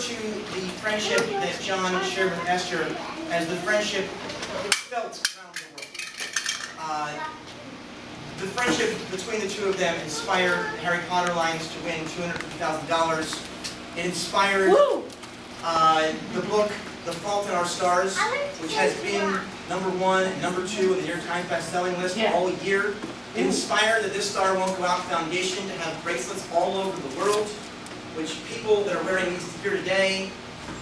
to the friendship that John shared with Esther as the friendship felt around the world. The friendship between the two of them inspired Harry Potter lines to win $250,000. It inspired the book The Fault in Our Stars, which has been #1 and #2 in the New York Times best-selling list all year. It inspired the This Star Won't Go Out Foundation to have bracelets all over the world, which people that are wearing these here today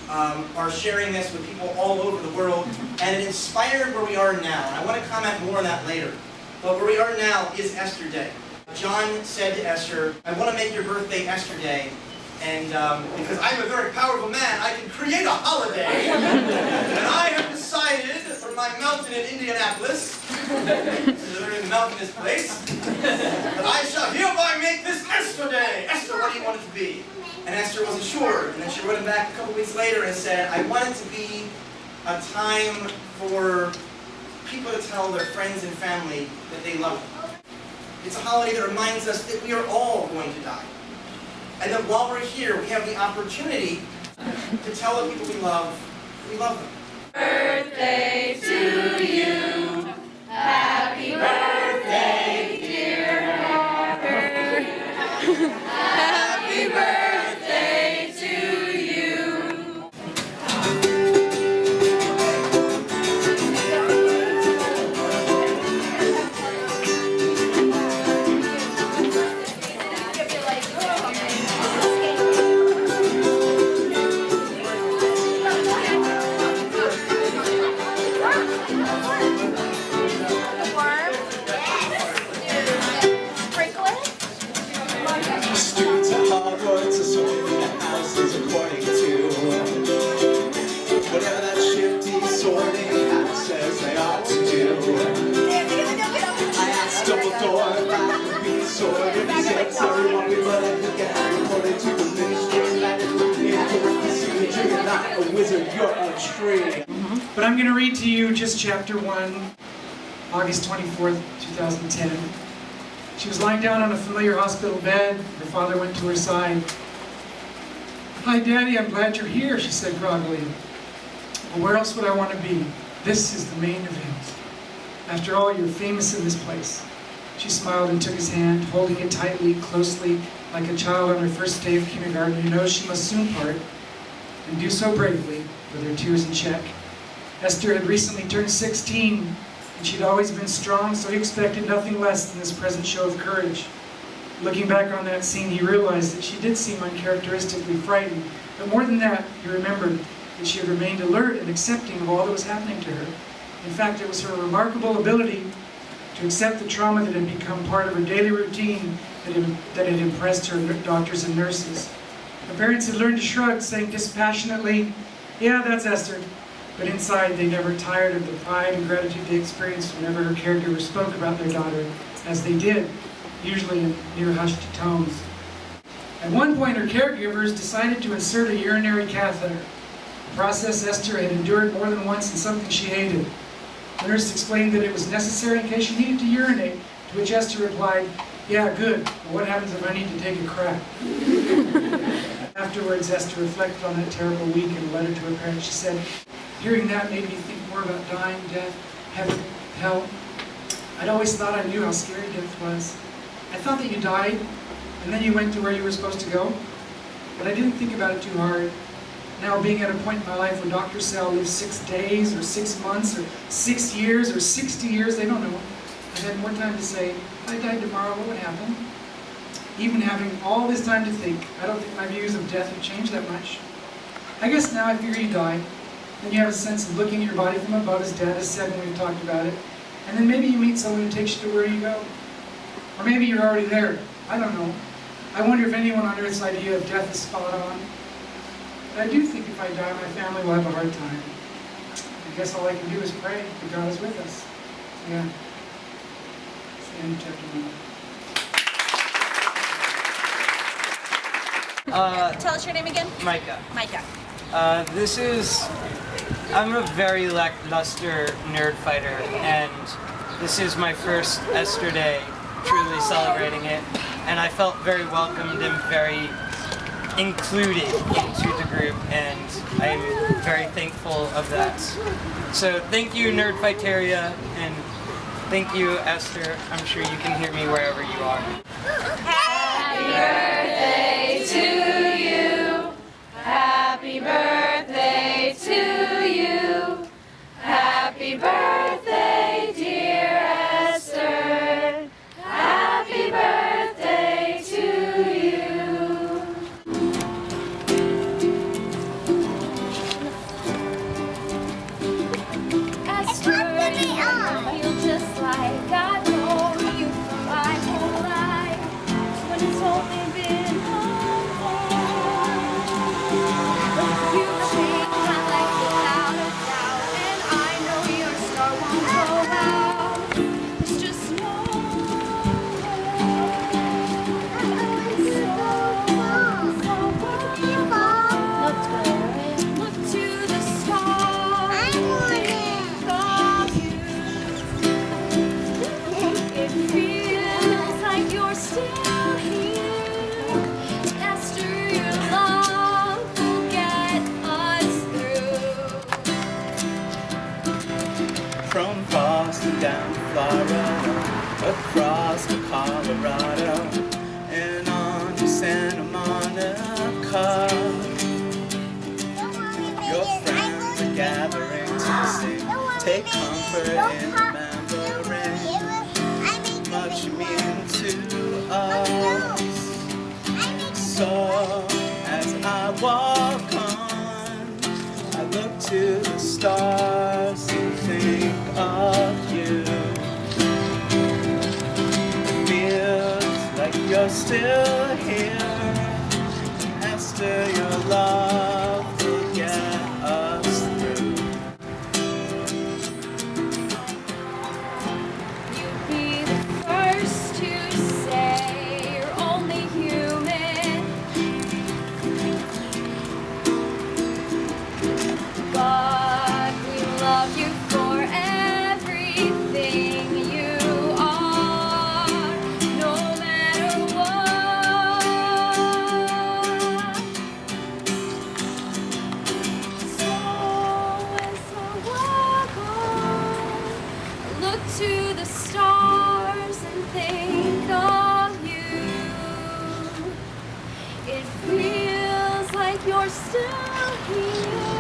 are sharing this with people all over the world. And it inspired where we are now. And I want to comment more on that later. But where we are now is Esther Day. John said to Esther, I want to make your birthday Esther Day. And because I'm a very powerful man, I can create a holiday. And I have decided from my mountain in Indianapolis, this is a very mountainous place, that I shall hereby make this Esther Day. Esther, what do you want it to be? And Esther wasn't sure. And then she wrote him back a couple weeks later and said, I want it to be a time for people to tell their friends and family that they love them. It's a holiday that reminds us that we are all going to die. And that while we're here, we have the opportunity to tell the people we love them. Birthday to you. Happy birthday, dear Heather. Happy birthday to you. A wizard, you're a tree. But I'm going to read to you just chapter 1, August 24th, 2010. She was lying down on a familiar hospital bed. Her father went to her side. Hi, Daddy, I'm glad you're here, she said groggily. Well, where else would I want to be? This is the main event. After all, you're famous in this place. She smiled and took his hand, holding it tightly, closely, like a child on her first day of kindergarten who knows she must soon part, and do so bravely, with her tears in check. Esther had recently turned 16, and she'd always been strong, so he expected nothing less than this present show of courage. Looking back on that scene, he realized that she did seem uncharacteristically frightened, but more than that, he remembered that she had remained alert and accepting of all that was happening to her. In fact, it was her remarkable ability to accept the trauma that had become part of her daily routine that had impressed her doctors and nurses. Her parents had learned to shrug, saying dispassionately, yeah, that's Esther. But inside, they never tired of the pride and gratitude they experienced whenever her caregivers spoke about their daughter, as they did, usually in near hushed tones. At one point, her caregivers decided to insert a urinary catheter, a process Esther had endured more than once and something she hated. The nurse explained that it was necessary in case she needed to urinate, to which Esther replied, yeah, good, but what happens if I need to take a crap? Afterwards, Esther reflected on that terrible week in a letter to her parents. She said, hearing that made me think more about dying, death, heaven, hell. I'd always thought I knew how scary death was. I thought that you died, and then you went to where you were supposed to go. But I didn't think about it too hard. Now, being at a point in my life where doctors say I'll live 6 days, or 6 months, or 6 years, or 60 years, they don't know. I've had more time to say, if I died tomorrow, what would happen? Even having all this time to think, I don't think my views of death have changed that much. I guess now I figure you die. Then you have a sense of looking at your body from above, as Dad has said when we've talked about it. And then maybe you meet someone who takes you to where you go. Or maybe you're already there. I don't know. I wonder if anyone on Earth's idea of death is spot on. But I do think if I die, my family will have a hard time. I guess all I can do is pray that God is with us. Yeah. It's the end of chapter 1. Tell us your name again. Micah. Micah. I'm a very lackluster Nerdfighter, and this is my first Esther Day, truly celebrating it, and I felt very welcomed and very included into the group, and I'm very thankful of that. So thank you, Nerdfighteria, and thank you, Esther. I'm sure you can hear me wherever you are. Happy birthday to you. Happy birthday to you. Happy birthday, dear Esther. Happy birthday to you. Esther, I feel just like I've known you for my whole life, when it's only been a month. You've changed my life without a doubt, and I know your star won't go out. There's just no look to the stars and think of you. It feels like you're still here. Esther, your love will get us through. From Boston down to Florida, across to Colorado, and on to Santa Monica. Your friends are gathering to sing. Take comfort in remembering much you mean to us. So as I walk on, I look to the stars and think of you. It feels like you're still here. Esther, your love will get us through. You'd be the first to say you're only human, but we love you for everything you are, no matter what. So as I walk on, look to the stars and think of you. It feels like you're still here.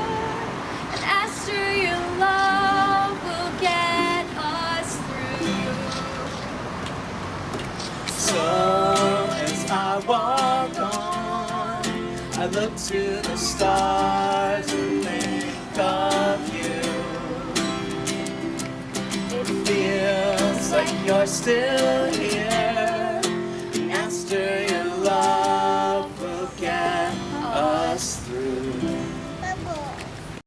And Esther, your love will get us through. So as I walk on, I look to the stars and think of you. It feels like you're still